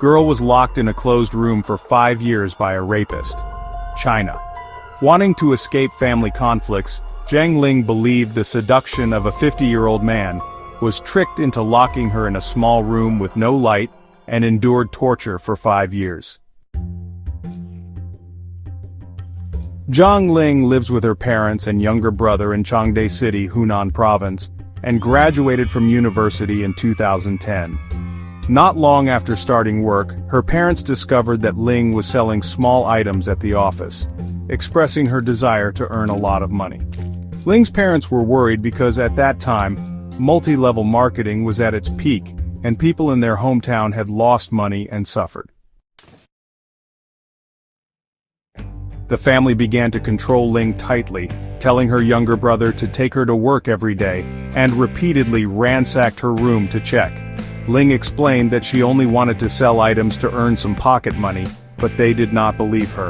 Girl was locked in a closed room for 5 years by a rapist. China. Wanting to escape family conflicts, Zhang Ling believed the seduction of a 50-year-old man, was tricked into locking her in a small room with no light, and endured torture for 5 years. Zhang Ling lives with her parents and younger brother in Changde City, Hunan Province, and graduated from university in 2010. Not long after starting work, her parents discovered that Ling was selling small items at the office, expressing her desire to earn a lot of money. Ling's parents were worried because at that time, multi-level marketing was at its peak, and people in their hometown had lost money and suffered. The family began to control Ling tightly, telling her younger brother to take her to work every day, and repeatedly ransacked her room to check. Ling explained that she only wanted to sell items to earn some pocket money, but they did not believe her.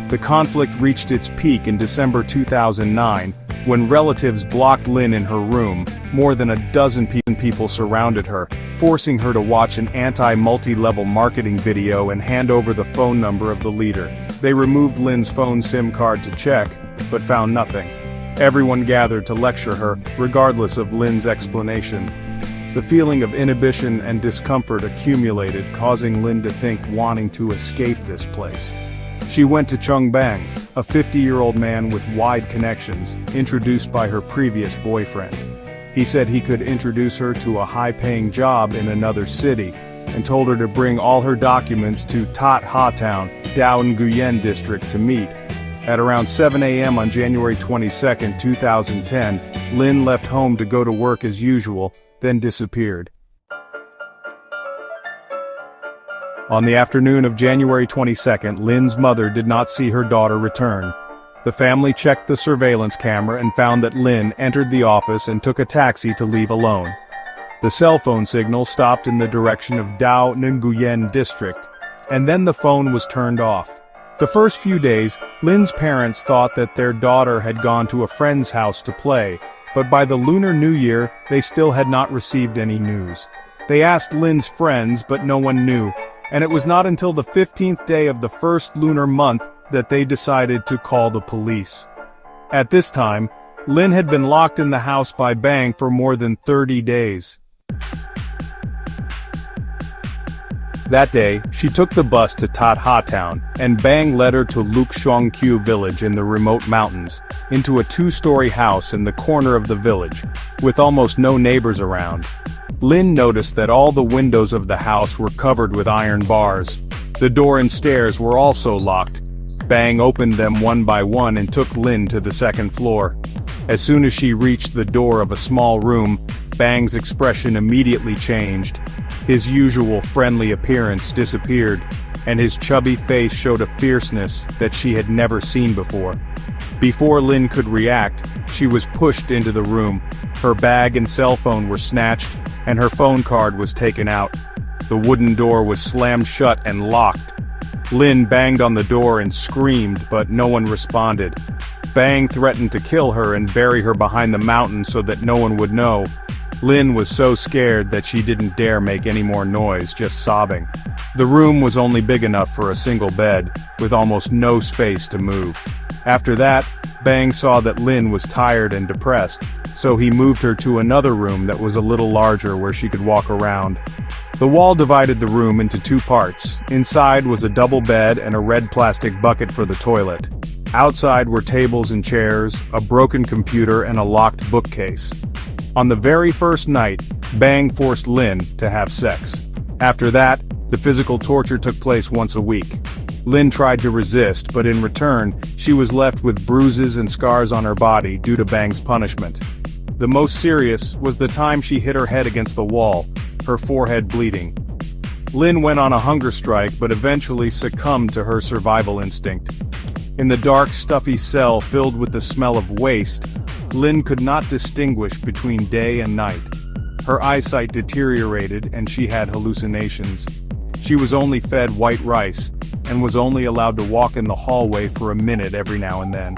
The conflict reached its peak in December 2009, when relatives blocked Lin in her room. More than a dozen people surrounded her, forcing her to watch an anti-multi-level marketing video and hand over the phone number of the leader. They removed Lin's phone SIM card to check, but found nothing. Everyone gathered to lecture her, regardless of Lin's explanation. The feeling of inhibition and discomfort accumulated, causing Lin to think wanting to escape this place. She went to Chongbang, a 50-year-old man with wide connections, introduced by her previous boyfriend. He said he could introduce her to a high-paying job in another city, and told her to bring all her documents to Tat Ha Town, Dao Nguyen district to meet. At around 7 a.m. on January 22, 2010, Lin left home to go to work as usual, then disappeared. On the afternoon of January 22, Lin's mother did not see her daughter return. The family checked the surveillance camera and found that Lin entered the office and took a taxi to leave alone. The cell phone signal stopped in the direction of Dao Nguyen district, and then the phone was turned off. The first few days, Lin's parents thought that their daughter had gone to a friend's house to play, but by the Lunar New Year, they still had not received any news. They asked Lin's friends, but no one knew, and it was not until the 15th day of the first lunar month that they decided to call the police. At this time, Lin had been locked in the house by Bang for more than 30 days. That day, she took the bus to Tat Ha Town, and Bang led her to Luk Shuangqiu village in the remote mountains, into a 2-story house in the corner of the village, with almost no neighbors around. Lin noticed that all the windows of the house were covered with iron bars. The door and stairs were also locked. Bang opened them one by one and took Lin to the second floor. As soon as she reached the door of a small room, Bang's expression immediately changed. His usual friendly appearance disappeared, and his chubby face showed a fierceness that she had never seen before. Before Lin could react, she was pushed into the room. Her bag and cell phone were snatched, and her phone card was taken out. The wooden door was slammed shut and locked. Lin banged on the door and screamed, but no one responded. Bang threatened to kill her and bury her behind the mountain so that no one would know. Lin was so scared that she didn't dare make any more noise, just sobbing. The room was only big enough for a single bed, with almost no space to move. After that, Bang saw that Lin was tired and depressed, so he moved her to another room that was a little larger where she could walk around. The wall divided the room into 2 parts. Inside was a double bed and a red plastic bucket for the toilet. Outside were tables and chairs, a broken computer and a locked bookcase. On the very first night, Bang forced Lin to have sex. After that, the physical torture took place once a week. Lin tried to resist, but in return, she was left with bruises and scars on her body due to Bang's punishment. The most serious was the time she hit her head against the wall, her forehead bleeding. Lin went on a hunger strike but eventually succumbed to her survival instinct. In the dark, stuffy cell filled with the smell of waste, Lin could not distinguish between day and night. Her eyesight deteriorated and she had hallucinations. She was only fed white rice, and was only allowed to walk in the hallway for a minute every now and then.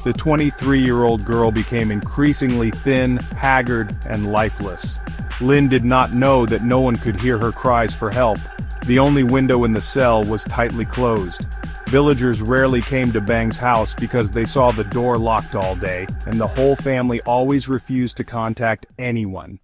The 23-year-old girl became increasingly thin, haggard, and lifeless. Lin did not know that no one could hear her cries for help. The only window in the cell was tightly closed. Villagers rarely came to Bang's house because they saw the door locked all day, and the whole family always refused to contact anyone.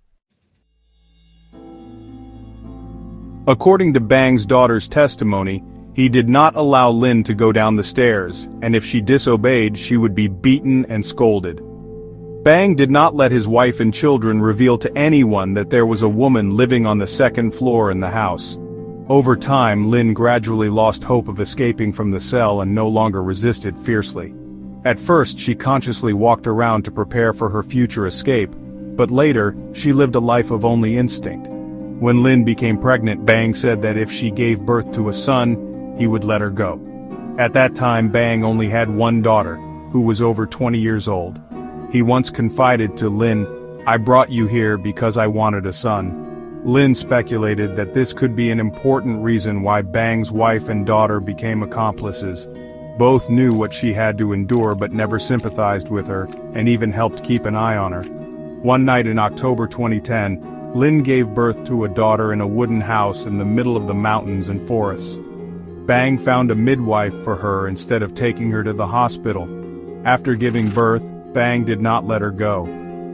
According to Bang's daughter's testimony, he did not allow Lin to go down the stairs, and if she disobeyed, she would be beaten and scolded. Bang did not let his wife and children reveal to anyone that there was a woman living on the second floor in the house. Over time, Lin gradually lost hope of escaping from the cell and no longer resisted fiercely. At first, she consciously walked around to prepare for her future escape, but later, she lived a life of only instinct. When Lin became pregnant, Bang said that if she gave birth to a son, he would let her go. At that time, Bang only had one daughter, who was over 20 years old. He once confided to Lin, "I brought you here because I wanted a son." Lin speculated that this could be an important reason why Bang's wife and daughter became accomplices. Both knew what she had to endure but never sympathized with her, and even helped keep an eye on her. One night in October 2010, Lin gave birth to a daughter in a wooden house in the middle of the mountains and forests. Bang found a midwife for her instead of taking her to the hospital. After giving birth, Bang did not let her go.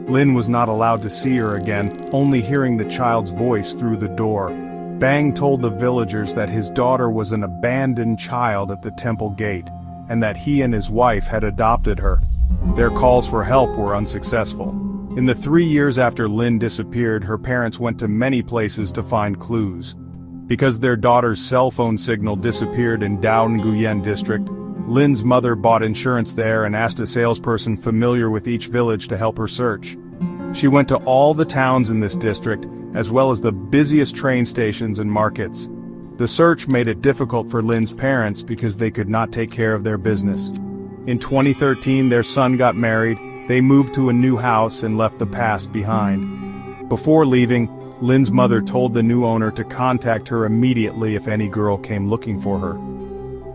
Lin was not allowed to see her again, only hearing the child's voice through the door. Bang told the villagers that his daughter was an abandoned child at the temple gate, and that he and his wife had adopted her. Their calls for help were unsuccessful. In the 3 years after Lin disappeared, her parents went to many places to find clues. Because their daughter's cell phone signal disappeared in Dao Nguyen district, Lin's mother bought insurance there and asked a salesperson familiar with each village to help her search. She went to all the towns in this district, as well as the busiest train stations and markets. The search made it difficult for Lin's parents because they could not take care of their business. In 2013, their son got married, they moved to a new house and left the past behind. Before leaving, Lin's mother told the new owner to contact her immediately if any girl came looking for her.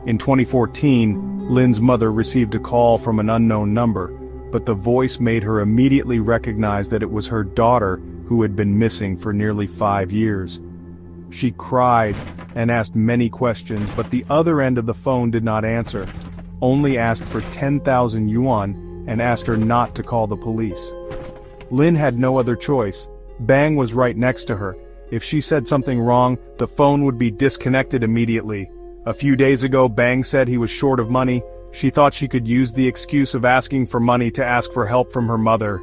In 2014, Lin's mother received a call from an unknown number, but the voice made her immediately recognize that it was her daughter who had been missing for nearly 5 years. She cried and asked many questions, but the other end of the phone did not answer, only asked for 10,000 yuan and asked her not to call the police. Lin had no other choice. Bang was right next to her. If she said something wrong, the phone would be disconnected immediately. A few days ago, Bang said he was short of money. She thought she could use the excuse of asking for money to ask for help from her mother.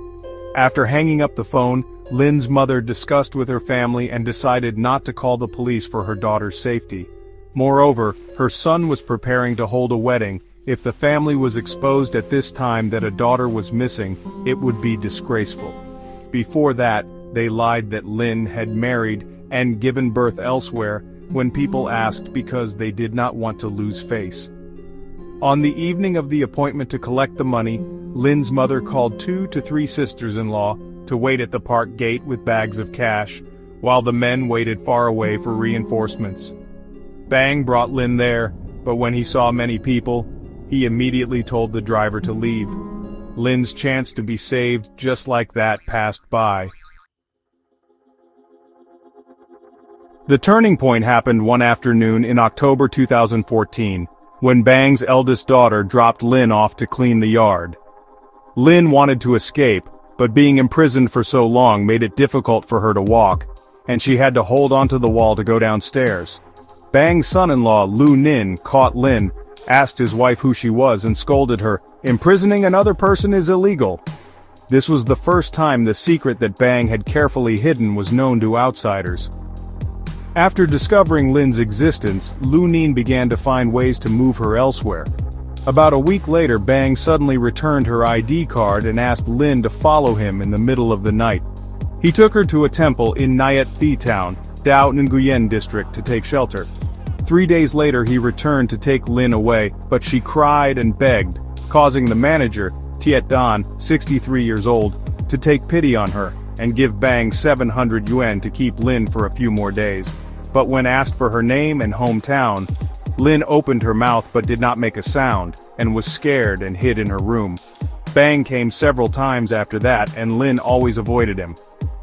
After hanging up the phone, Lin's mother discussed with her family and decided not to call the police for her daughter's safety. Moreover, her son was preparing to hold a wedding. If the family was exposed at this time that a daughter was missing, it would be disgraceful. Before that, they lied that Lin had married and given birth elsewhere when people asked because they did not want to lose face. On the evening of the appointment to collect the money, Lin's mother called 2 to 3 sisters-in-law to wait at the park gate with bags of cash, while the men waited far away for reinforcements. Bang brought Lin there, but when he saw many people, he immediately told the driver to leave. Lin's chance to be saved just like that passed by. The turning point happened one afternoon in October 2014, when Bang's eldest daughter dropped Lin off to clean the yard. Lin wanted to escape, but being imprisoned for so long made it difficult for her to walk, and she had to hold onto the wall to go downstairs. Bang's son-in-law, Lu Nin, caught Lin, asked his wife who she was and scolded her, "Imprisoning another person is illegal." This was the first time the secret that Bang had carefully hidden was known to outsiders. After discovering Lin's existence, Lu Nin began to find ways to move her elsewhere. About a week later, Bang suddenly returned her ID card and asked Lin to follow him in the middle of the night. He took her to a temple in Nyat Thi town, Dao Nguyen district, to take shelter. 3 days later he returned to take Lin away, but she cried and begged, causing the manager, Tiet Dan, 63 years old, to take pity on her, and give Bang 700 yuan to keep Lin for a few more days. But when asked for her name and hometown, Lin opened her mouth but did not make a sound, and was scared and hid in her room. Bang came several times after that, and Lin always avoided him.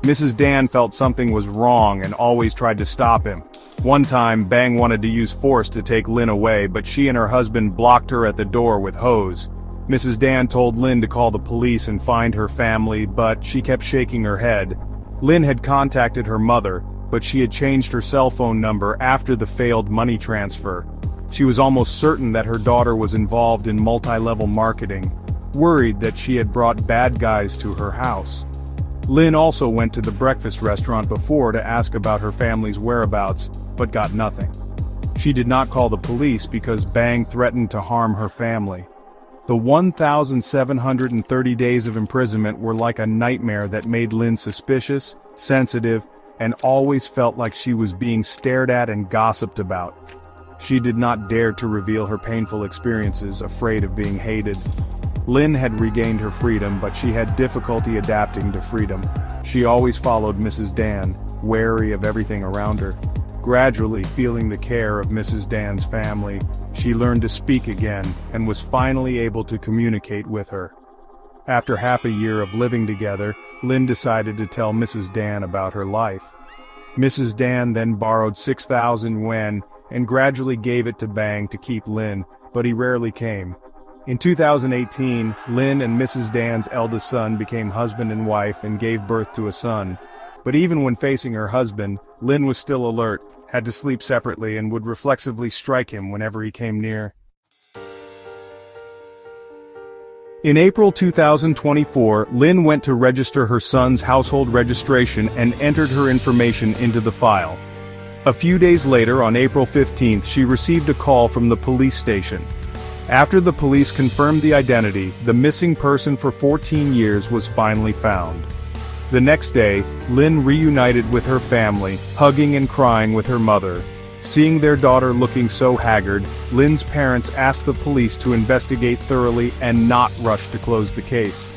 Mrs. Dan felt something was wrong and always tried to stop him. One time, Bang wanted to use force to take Lin away, but she and her husband blocked her at the door with hose. Mrs. Dan told Lin to call the police and find her family, but she kept shaking her head. Lin had contacted her mother, but she had changed her cell phone number after the failed money transfer. She was almost certain that her daughter was involved in multi-level marketing, worried that she had brought bad guys to her house. Lin also went to the breakfast restaurant before to ask about her family's whereabouts, but got nothing. She did not call the police because Bang threatened to harm her family. The 1,730 days of imprisonment were like a nightmare that made Lin suspicious, sensitive, and always felt like she was being stared at and gossiped about. She did not dare to reveal her painful experiences, afraid of being hated. Lin had regained her freedom, but she had difficulty adapting to freedom. She always followed Mrs. Dan, wary of everything around her. Gradually, feeling the care of Mrs. Dan's family, she learned to speak again and was finally able to communicate with her. After half a year of living together, Lin decided to tell Mrs. Dan about her life. Mrs. Dan then borrowed 6,000 yuan and gradually gave it to Bang to keep Lin, but he rarely came. In 2018, Lin and Mrs. Dan's eldest son became husband and wife and gave birth to a son. But even when facing her husband, Lin was still alert, had to sleep separately, and would reflexively strike him whenever he came near. In April 2024, Lin went to register her son's household registration and entered her information into the file. A few days later, on April 15th, she received a call from the police station. After the police confirmed the identity, the missing person for 14 years was finally found. The next day, Lin reunited with her family, hugging and crying with her mother. Seeing their daughter looking so haggard, Lin's parents asked the police to investigate thoroughly and not rush to close the case.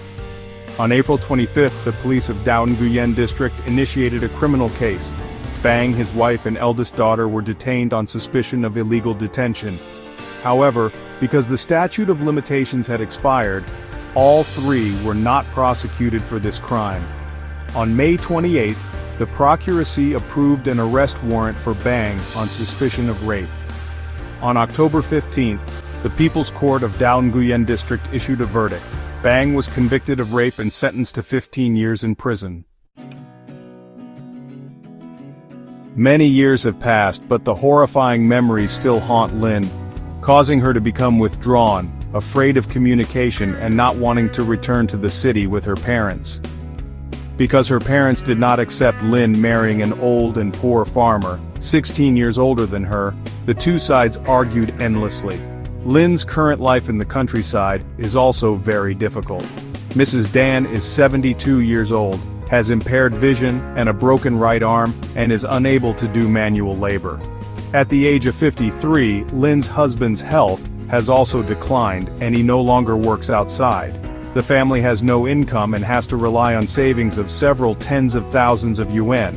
On April 25th, the police of Nguyen District initiated a criminal case. Bang, his wife and eldest daughter were detained on suspicion of illegal detention. However, because the statute of limitations had expired, all three were not prosecuted for this crime. On May 28, the Procuracy approved an arrest warrant for Bang on suspicion of rape. On October 15, the People's Court of Nguyen District issued a verdict. Bang was convicted of rape and sentenced to 15 years in prison. Many years have passed, but the horrifying memories still haunt Lin, causing her to become withdrawn, afraid of communication and not wanting to return to the city with her parents. Because her parents did not accept Lin marrying an old and poor farmer, 16 years older than her, the two sides argued endlessly. Lin's current life in the countryside is also very difficult. Mrs. Dan is 72 years old, has impaired vision and a broken right arm, and is unable to do manual labor. At the age of 53, Lin's husband's health has also declined, and he no longer works outside. The family has no income and has to rely on savings of several tens of thousands of yuan.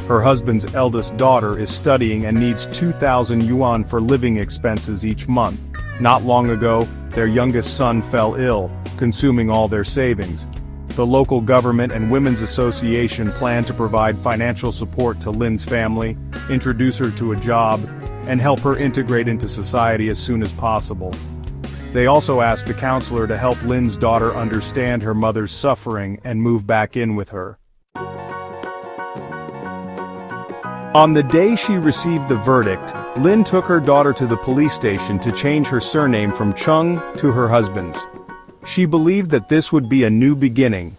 Her husband's eldest daughter is studying and needs 2,000 yuan for living expenses each month. Not long ago, their youngest son fell ill, consuming all their savings. The local government and women's association plan to provide financial support to Lin's family, introduce her to a job, and help her integrate into society as soon as possible. They also asked a counselor to help Lin's daughter understand her mother's suffering and move back in with her. On the day she received the verdict, Lin took her daughter to the police station to change her surname from Chung to her husband's. She believed that this would be a new beginning,